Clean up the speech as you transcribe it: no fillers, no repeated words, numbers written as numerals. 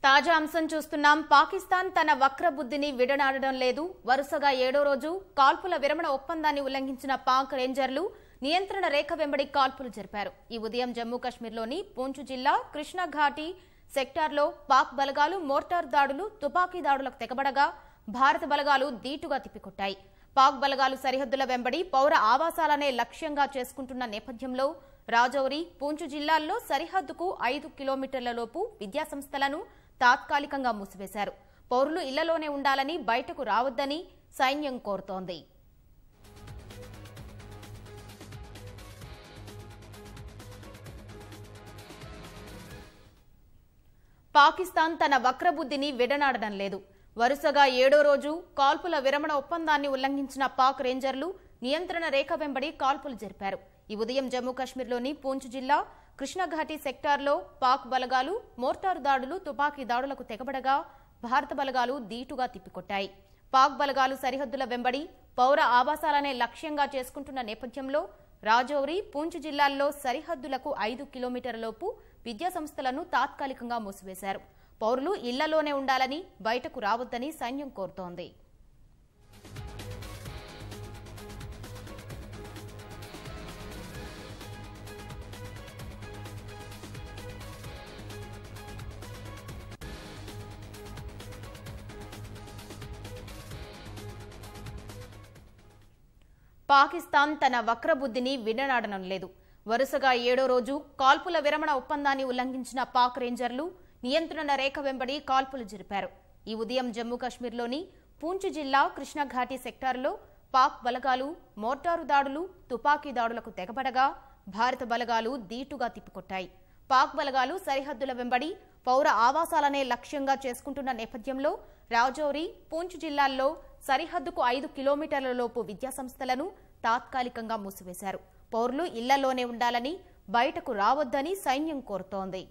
తాజా అంశం చూస్తున్నాం. పాకిస్తాన్ తన వక్ర బుద్ధిని విడనాడడం లేదు. వరుసగా 7వ రోజు కాల్పుల విరమణ ఒప్పందాన్ని ఉల్లంఘించిన పాక్ రేంజర్లు నియంత్రణ రేఖ వెంబడి కాల్పులు జరిపారు. ఈ ఉదయం జమ్మూ కశ్మీర్లోని పూంచ్ జిల్లా కృష్ణ ఘాటీ సెక్టార్లో పాక్ బలగాలు మోర్టార్ దాడులు, తుపాకీ దాడులకు తెగబడగా భారత బలగాలు ధీటుగా తిప్పికొట్టాయి. పాక్ బలగాలు సరిహద్దుల వెంబడి పౌర ఆవాసాలనే లక్ష్యంగా చేసుకుంటున్న నేపథ్యంలో రాజౌరి, పూంచ్ జిల్లాల్లో సరిహద్దుకు 5 కిలోమీటర్ల లోపు విద్యాసంస్థలను తాత్కాలికంగా మూసివేశారు. పౌరులు ఇళ్లలోనే ఉండాలని, బయటకు రావద్దని సైన్యం కోరుతోంది. పాకిస్తాన్ తన వక్రబుద్ధిని విడనాడడం లేదు. వరుసగా 7వ రోజు కాల్పుల విరమణ ఒప్పందాన్ని ఉల్లంఘించిన పాక్ రేంజర్లు నియంత్రణ రేఖ వెంబడి కాల్పులు జరిపారు. ఈ ఉదయం జమ్మూ కశ్మీర్లోని పూంచ్ జిల్లా కృష్ణఘాటీ సెక్టార్లో పాక్ బలగాలు మోర్టారు దాడులు, తుపాకీ దాడులకు తెగబడగా భారత బలగాలు ధీటుగా తిప్పికొట్టాయి. పాక్ బలగాలు సరిహద్దుల వెంబడి పౌర ఆవాసాలనే లక్ష్యంగా చేసుకుంటున్న నేపథ్యంలో రాజౌరి, పూంచ్ జిల్లాల్లో సరిహద్దులకు 5 కిలోమీటర్లలోపు విద్యాసంస్థలను తాత్కాలికంగా మూసివేశారు. పౌరులు ఇళ్లలోనే ఉండాలని, బయటకు రావద్దని సైన్యం కోరుతోంది. పాకిస్తాన్ తన వక్రబుద్ధిని విడనాడడం లేదు. వరుసగా 7వ రోజు కాల్పుల విరమణ ఒప్పందాన్ని ఉల్లంఘించిన పాక్ రేంజర్లు నియంత్రణ రేఖ వెంబడి కాల్పులు జరిపారు. ఈ ఉదయం జమ్మూ కశ్మీర్లోని పూంచ్ జిల్లా కృష్ణఘాటీ సెక్టార్లో పాక్ బలగాలు మోర్టారు దాడులు, తుపాకీ దాడులకు తెగబడగా భారత బలగాలు ధీటుగా తిప్పికొట్టాయి. పాక్ బలగాలు సరిహద్దుల వెంబడి పౌర ఆవాసాలనే లక్ష్యంగా చేసుకుంటున్న నేపథ్యంలో రాజౌరి, పూంచ్ జిల్లాల్లో సరిహద్దుకు 5 కిలోమీటర్ల లోపు విద్యాసంస్థలను తాత్కాలికంగా మూసివేశారు. పౌరులు ఇళ్లలోనే ఉండాలని, బయటకు రావద్దని సైన్యం కోరుతోంది.